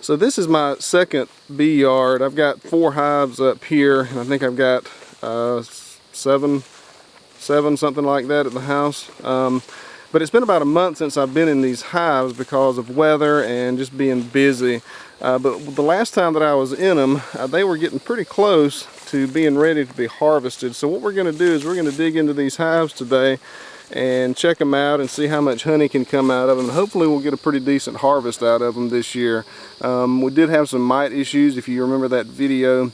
So this is my second bee yard. I've got 4 hives up here, and I think I've got seven, something like that at the house. But it's been about a month since I've been in these hives because of weather and just being busy. But the last time that I was in them, they were getting pretty close to being ready to be harvested. So what we're going to do is we're going to dig into these hives today and check them out and see how much honey can come out of them. And hopefully we'll get a pretty decent harvest out of them this year. We did have some mite issues, if you remember that video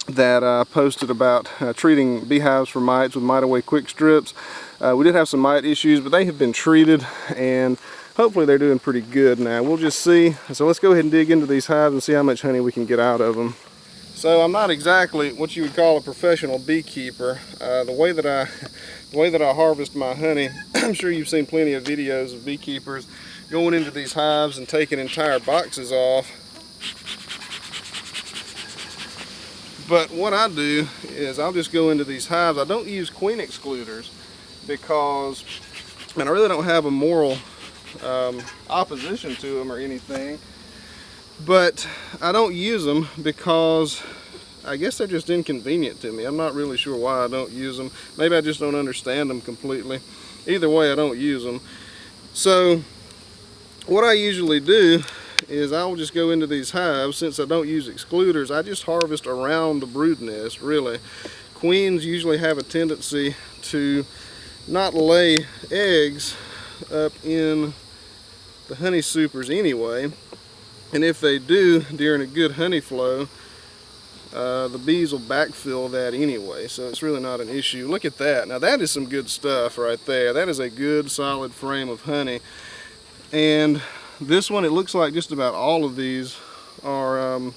that I posted about treating beehives for mites with Mite Away quick strips. We did have some mite issues, but they have been treated and hopefully they're doing pretty good now. We'll just see. So let's go ahead and dig into these hives and see how much honey we can get out of them. So I'm not exactly what you would call a professional beekeeper. The way that I harvest my honey, I'm sure you've seen plenty of videos of beekeepers going into these hives and taking entire boxes off. But what I do is I'll just go into these hives. I don't use queen excluders because, and I really don't have a moral opposition to them or anything, but I don't use them because I guess they're just inconvenient to me. I'm not really sure why I don't use them. Maybe I just don't understand them completely. Either way, I don't use them. So what I usually do is I'll just go into these hives. Since I don't use excluders, I just harvest around the brood nest, really. Queens usually have a tendency to not lay eggs up in the honey supers anyway, and if they do during a good honey flow, the bees will backfill that anyway, so it's really not an issue. Look at that. Now that is some good stuff right there. That is a good solid frame of honey. And this one, it looks like just about all of these are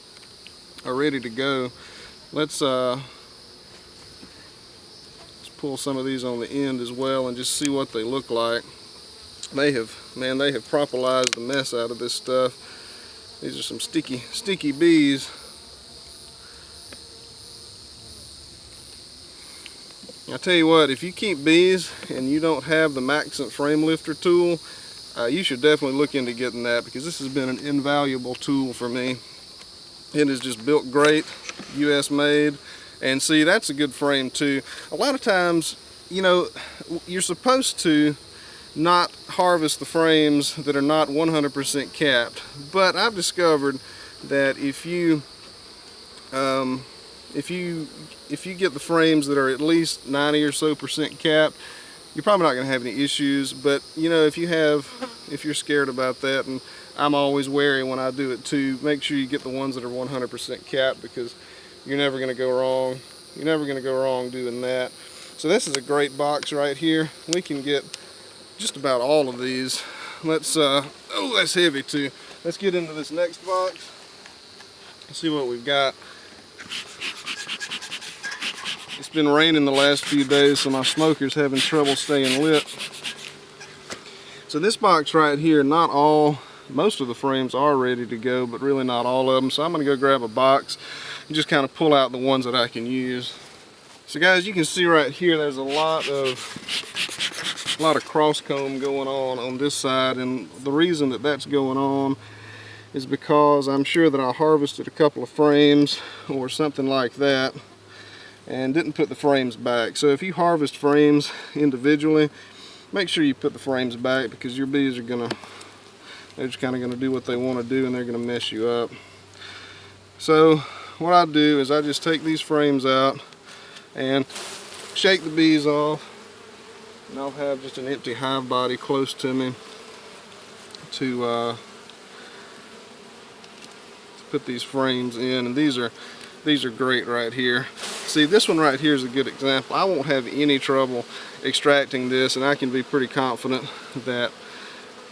ready to go. Let's pull some of these on the end as well and just see what they look like. They have propolised the mess out of this stuff. These are some sticky bees. I tell you what, if you keep bees and you don't have the Maxent frame lifter tool, you should definitely look into getting that, because this has been an invaluable tool for me. It is just built great, US made, and see, that's a good frame too. A lot of times, you know, you're supposed to not harvest the frames that are not 100% capped, but I've discovered that if you get the frames that are at least 90 or so % capped, you're probably not going to have any issues. But you know, if you're scared about that, and I'm always wary when I do it too, make sure you get the ones that are 100% capped, because you're never going to go wrong. You're never going to go wrong doing that. So this is a great box right here. We can get just about all of these. Let's oh, that's heavy too. Let's get into this next box. Let's see what we've got. It's been raining the last few days, so my smoker's having trouble staying lit. So this box right here, most of the frames are ready to go, but really not all of them. So I'm gonna go grab a box and just kind of pull out the ones that I can use. So guys, you can see right here, there's a lot of cross comb going on this side, and the reason that that's going on is because I'm sure that I harvested a couple of frames or something like that and didn't put the frames back. So if you harvest frames individually, make sure you put the frames back, because your bees are they're just kind of gonna do what they want to do, and they're gonna mess you up. So what I do is I just take these frames out and shake the bees off, and I'll have just an empty hive body close to me to put these frames in. And these are great right here. See, this one right here is a good example. I won't have any trouble extracting this, and I can be pretty confident that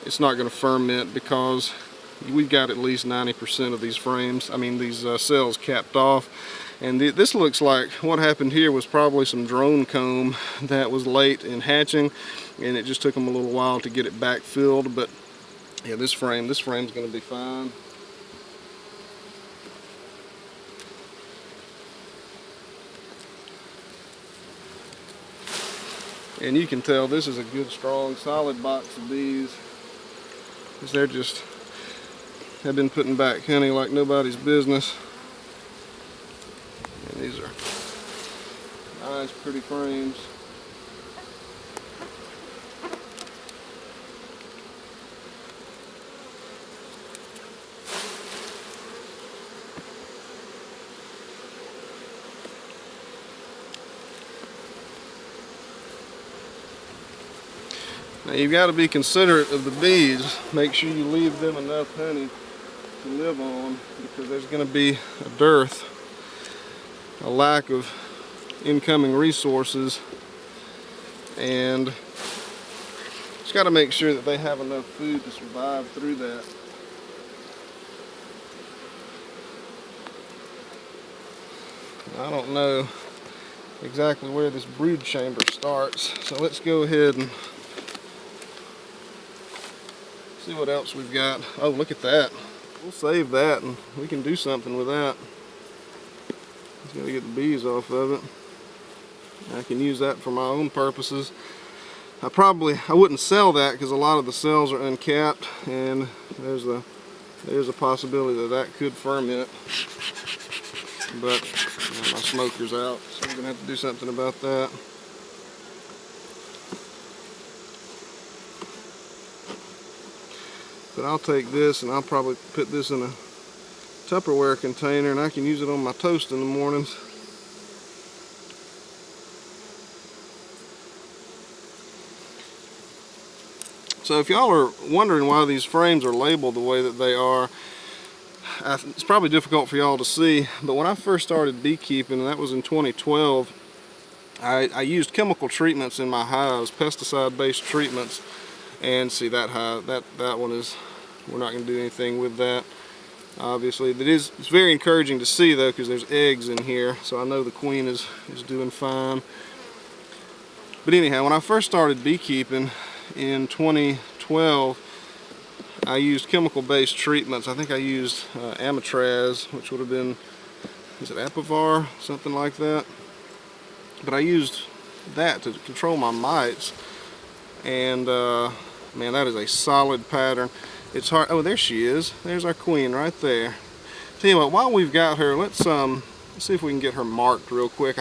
it's not going to ferment, because we've got at least 90% of these frames, these cells capped off. And this looks like what happened here was probably some drone comb that was late in hatching, and it just took them a little while to get it back filled. But yeah, this frame's going to be fine. And you can tell this is a good, strong, solid box of bees, because have been putting back honey like nobody's business. And these are nice, pretty frames. Now you've got to be considerate of the bees. Make sure you leave them enough honey to live on, because there's going to be a dearth, a lack of incoming resources, and just got to make sure that they have enough food to survive through that. I don't know exactly where this brood chamber starts, so let's go ahead and see what else we've got. Oh, look at that. We'll save that and we can do something with that. Just gotta get the bees off of it. I can use that for my own purposes. I wouldn't sell that because a lot of the cells are uncapped, and there's a possibility that that could ferment. But you know, my smoker's out, so I'm gonna have to do something about that. But I'll take this and I'll probably put this in a Tupperware container, and I can use it on my toast in the mornings. So if y'all are wondering why these frames are labeled the way that they are, it's probably difficult for y'all to see, but when I first started beekeeping, and that was in 2012, I used chemical treatments in my hives, pesticide-based treatments. And see that hive, that one is, we're not going to do anything with that. Obviously, it's very encouraging to see though, because there's eggs in here, so I know the queen is doing fine. But anyhow, when I first started beekeeping in 2012, I used chemical-based treatments. I think I used Amitraz, which would have been, is it Apivar, something like that. But I used that to control my mites. And man, that is a solid pattern. It's hard. Oh, there she is. There's our queen right there. Tell you what, while we've got her, let's see if we can get her marked real quick.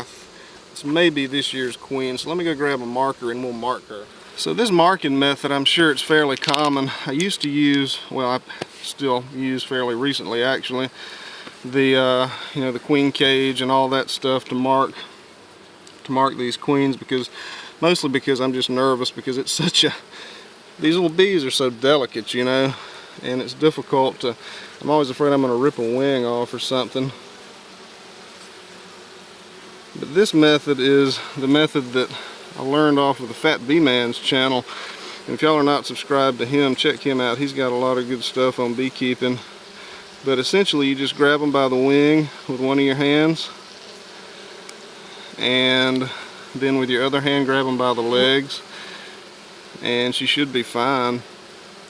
It's maybe this year's queen, so let me go grab a marker and we'll mark her. So this marking method, I'm sure it's fairly common. I used to use, well, I still use fairly recently actually, the you know, the queen cage and all that stuff to mark these queens, mostly because I'm just nervous, because it's these little bees are so delicate, you know, and it's difficult to, I'm always afraid I'm going to rip a wing off or something. But this method is the method that I learned off of the Fat Bee Man's channel. And if y'all are not subscribed to him, check him out. He's got a lot of good stuff on beekeeping. But essentially you just grab them by the wing with one of your hands, and then with your other hand grab them by the legs, and she should be fine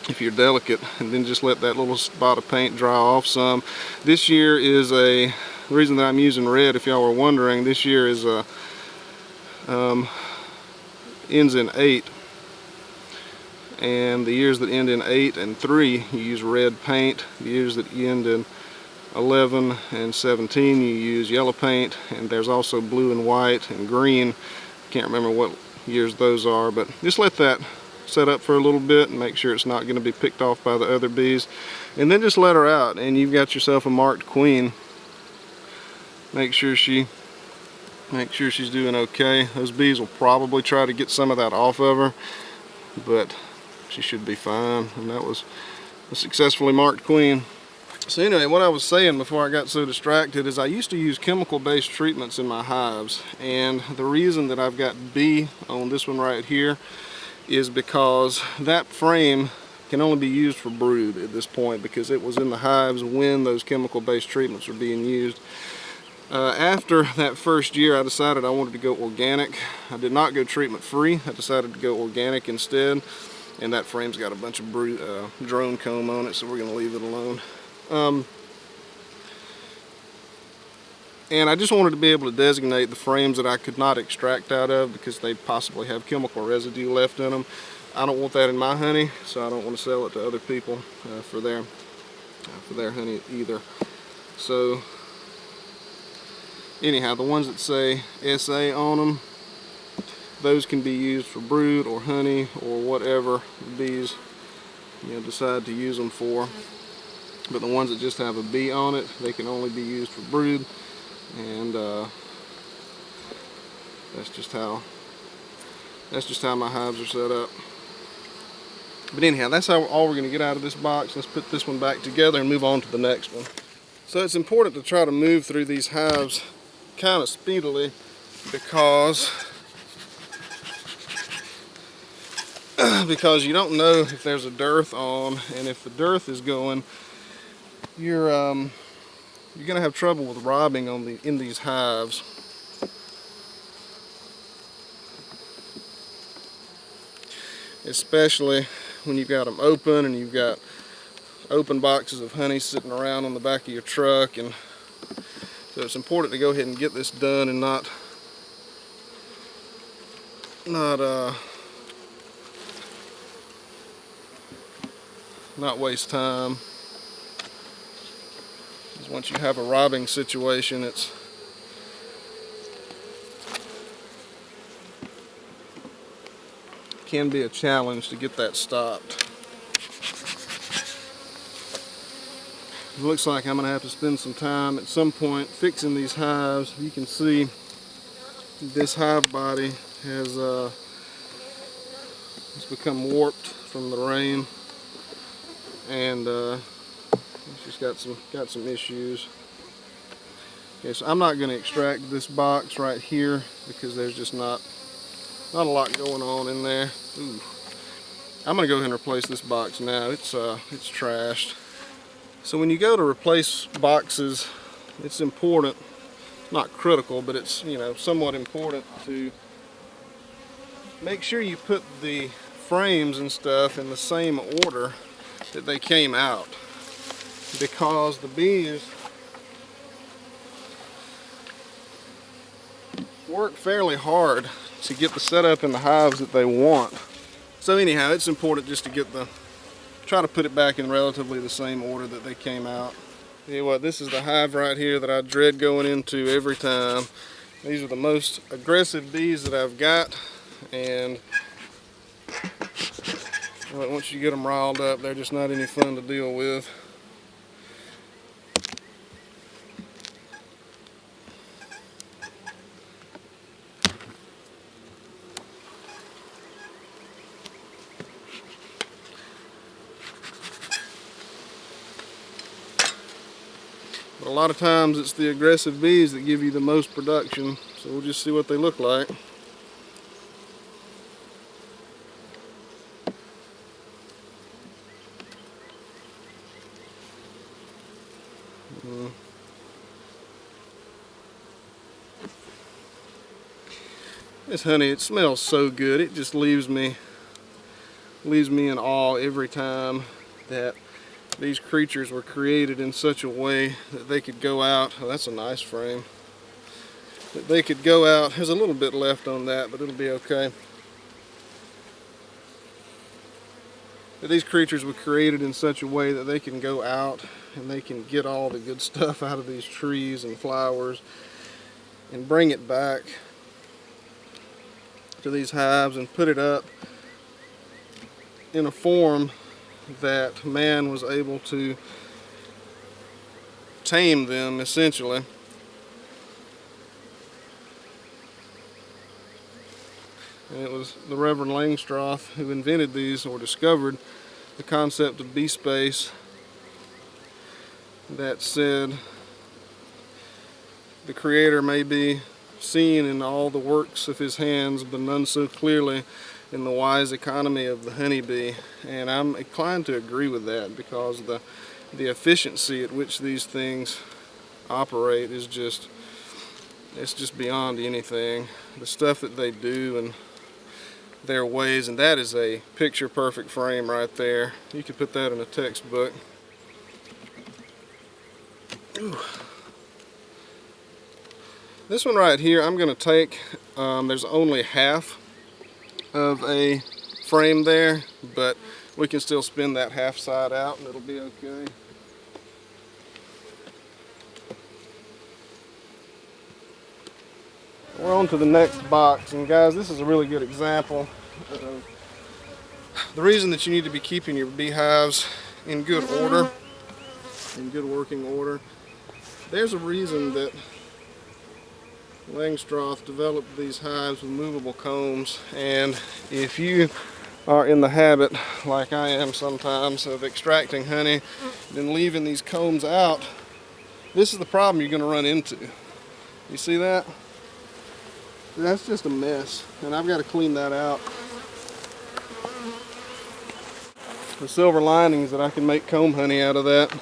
if you're delicate. And then just let that little spot of paint dry off some. This year is the reason that I'm using red, if y'all were wondering, this year is ends in 8, and the years that end in 8 and 3 you use red paint. The years that end in 11 and 17 you use yellow paint, and there's also blue and white and green. Can't remember what years those are, but just let that set up for a little bit and make sure it's not going to be picked off by the other bees, and then just let her out and you've got yourself a marked queen. Make sure she's doing okay. Those bees will probably try to get some of that off of her, but she should be fine. And that was a successfully marked queen. So anyway, what I was saying before I got so distracted is I used to use chemical-based treatments in my hives, and the reason that I've got B on this one right here is because that frame can only be used for brood at this point, because it was in the hives when those chemical-based treatments were being used. After that first year, I decided I wanted to go organic. I did not go treatment-free. I decided to go organic instead, and that frame's got a bunch of drone comb on it, so we're going to leave it alone. And I just wanted to be able to designate the frames that I could not extract out of, because they possibly have chemical residue left in them. I don't want that in my honey, so I don't want to sell it to other people for their for their honey either. So anyhow, the ones that say SA on them, those can be used for brood or honey or whatever the bees decide to use them for. But the ones that just have a B on it, they can only be used for brood, and that's just how my hives are set up. But anyhow, that's all we're going to get out of this box. Let's put this one back together and move on to the next one. So it's important to try to move through these hives kind of speedily, because you don't know if there's a dearth on, and if the dearth is going, you're going to have trouble with robbing in these hives. Especially when you've got them open and you've got open boxes of honey sitting around on the back of your truck. And so it's important to go ahead and get this done and not waste time. Because once you have a robbing situation, it can be a challenge to get that stopped. It looks like I'm going to have to spend some time at some point fixing these hives. You can see this hive body has become warped from the rain, and it's just got some issues. Okay, so I'm not going to extract this box right here because there's just not a lot going on in there. Ooh. I'm going to go ahead and replace this box now. It's trashed. So when you go to replace boxes, it's important, not critical, but it's somewhat important to make sure you put the frames and stuff in the same order that they came out, because the bees work fairly hard to get the setup in the hives that they want. So anyhow, it's important just to try to put it back in relatively the same order that they came out. You know what, this is the hive right here that I dread going into every time. These are the most aggressive bees that I've got, and once you get them riled up, they're just not any fun to deal with. But a lot of times it's the aggressive bees that give you the most production, so we'll just see what they look like. This honey, it smells so good. It just leaves me in awe every time that these creatures were created in such a way that they could go out. Oh, that's a nice frame. That they could go out. There's a little bit left on that, but it'll be okay. That these creatures were created in such a way that they can go out and they can get all the good stuff out of these trees and flowers and bring it back to these hives and put it up in a form that man was able to tame them, essentially. And it was the Reverend Langstroth who invented these, or discovered the concept of bee space, that said the Creator may be seen in all the works of his hands, but none so clearly in the wise economy of the honeybee. And I'm inclined to agree with that, because the efficiency at which these things operate is just beyond anything. The stuff that they do and their ways, and that is a picture perfect frame right there. You could put that in a textbook. Ooh. This one right here, I'm going to take, there's only half of a frame there, but we can still spin that half side out and it'll be okay. we're on to the next box, and guys, this is a really good example of the reason that you need to be keeping your beehives in good order, in good working order. There's a reason that Langstroth developed these hives with movable combs, and if you are in the habit, like I am sometimes, of extracting honey and then leaving these combs out, this is the problem you're going to run into. You see that? That's just a mess, and I've got to clean that out. The silver lining is that I can make comb honey out of that.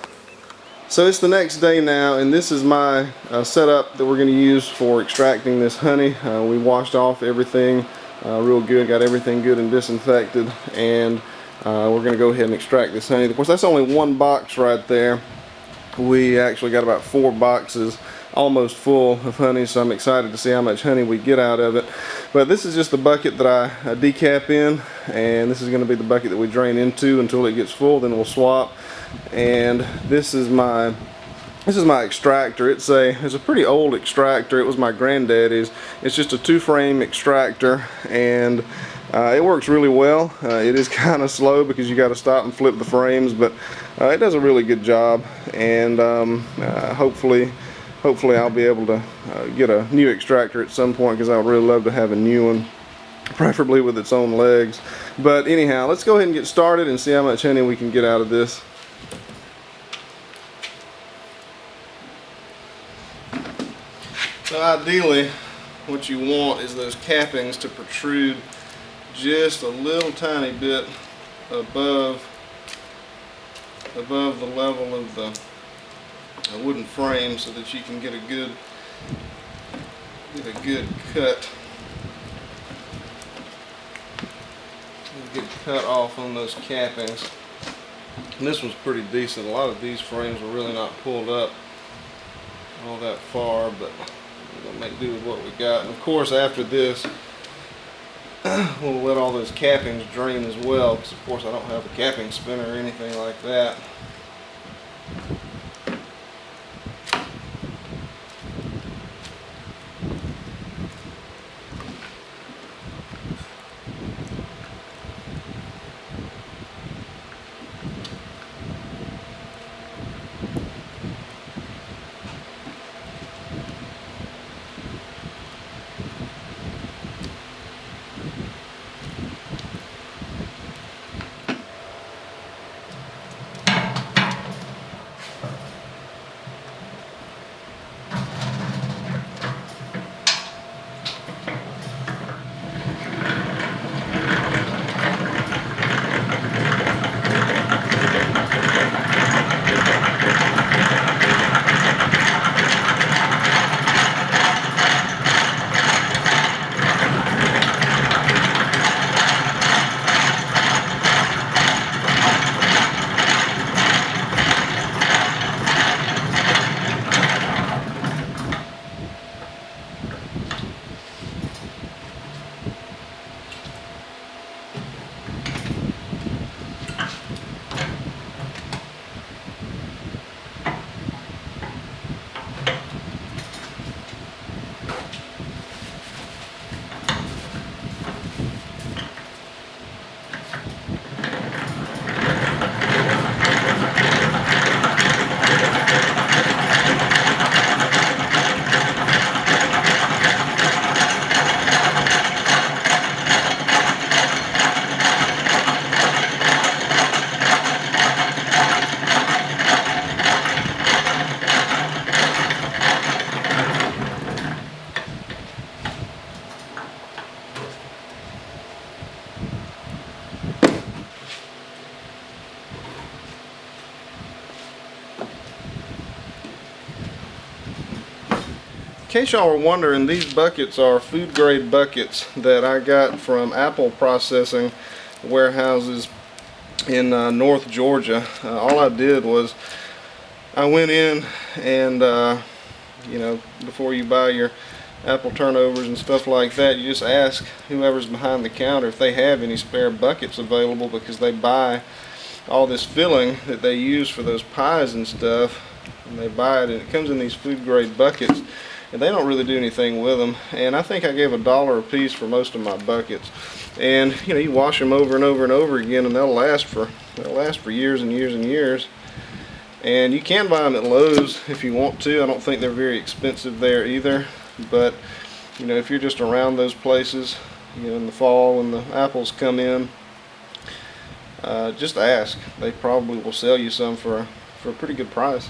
So it's the next day now, and this is my setup that we're going to use for extracting this honey. We washed off everything real good, got everything good and disinfected, and we're going to go ahead and extract this honey. Of course, that's only one box right there. We actually got about 4 boxes almost full of honey, so I'm excited to see how much honey we get out of it. But this is just the bucket that I decap in, and this is going to be the bucket that we drain into until it gets full, then we'll swap. And this is my extractor. It's a pretty old extractor. It was my granddaddy's. It's just a 2-frame extractor, and it works really well. It is kind of slow because you got to stop and flip the frames, but it does a really good job. And hopefully I'll be able to get a new extractor at some point, because I would really love to have a new one, preferably with its own legs. But anyhow, let's go ahead and get started and see how much honey we can get out of this. So ideally, what you want is those cappings to protrude just a little tiny bit above the level of the wooden frame, so that you can get a good cut off on those cappings. And this one's pretty decent. A lot of these frames were really not pulled up all that far, but we're gonna make do with what we got. And of course, after this, we'll let all those cappings drain as well, because of course I don't have a capping spinner or anything like that. In case y'all were wondering, these buckets are food grade buckets that I got from apple processing warehouses in North Georgia. All I did was I went in and you know, before you buy your apple turnovers and stuff like that, you just ask whoever's behind the counter if they have any spare buckets available, because they buy all this filling that they use for those pies and stuff, and they buy it, and it comes in these food grade buckets. and they don't really do anything with them. And I think I gave $1 a piece for most of my buckets. And you know, you wash them over and over and over again, and they'll last for years and years and years. And you can buy them at Lowe's if you want to. I don't think they're very expensive there either. But you know, if you're just around those places, you know, in the fall when the apples come in, just ask. They probably will sell you some for a pretty good price.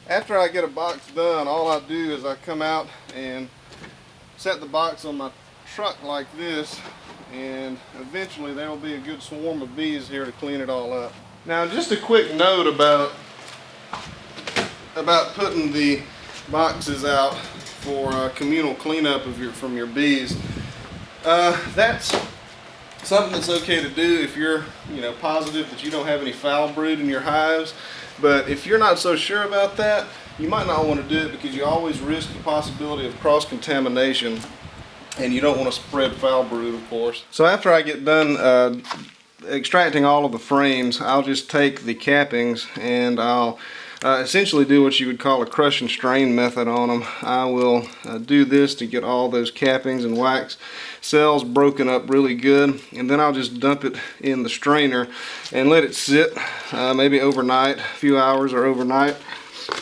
After I get a box done, all I do is I come out and set the box on my truck like this, and eventually there will be a good swarm of bees here to clean it all up. Now, just a quick note about putting the boxes out for communal cleanup from your bees. That's something that's okay to do if you're positive that you don't have any foul brood in your hives. But if you're not so sure about that, you might not want to do it, because you always risk the possibility of cross-contamination, and you don't want to spread foul brood, of course. So after I get done extracting all of the frames, I'll just take the cappings and I'll essentially do what you would call a crush and strain method on them. I will do this to get all those cappings and wax cells broken up really good, and then I'll just dump it in the strainer and let it sit maybe overnight, a few hours or overnight,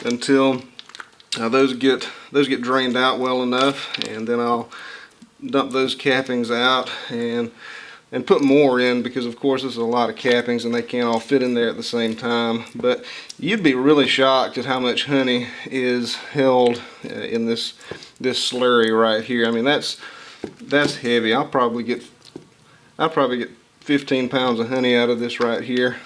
until those get drained out well enough, and then I'll dump those cappings out and put more in, because of course this is a lot of cappings and they can't all fit in there at the same time. But you'd be really shocked at how much honey is held in this slurry right here. I mean, that's heavy. I'll probably get 15 pounds of honey out of this right here.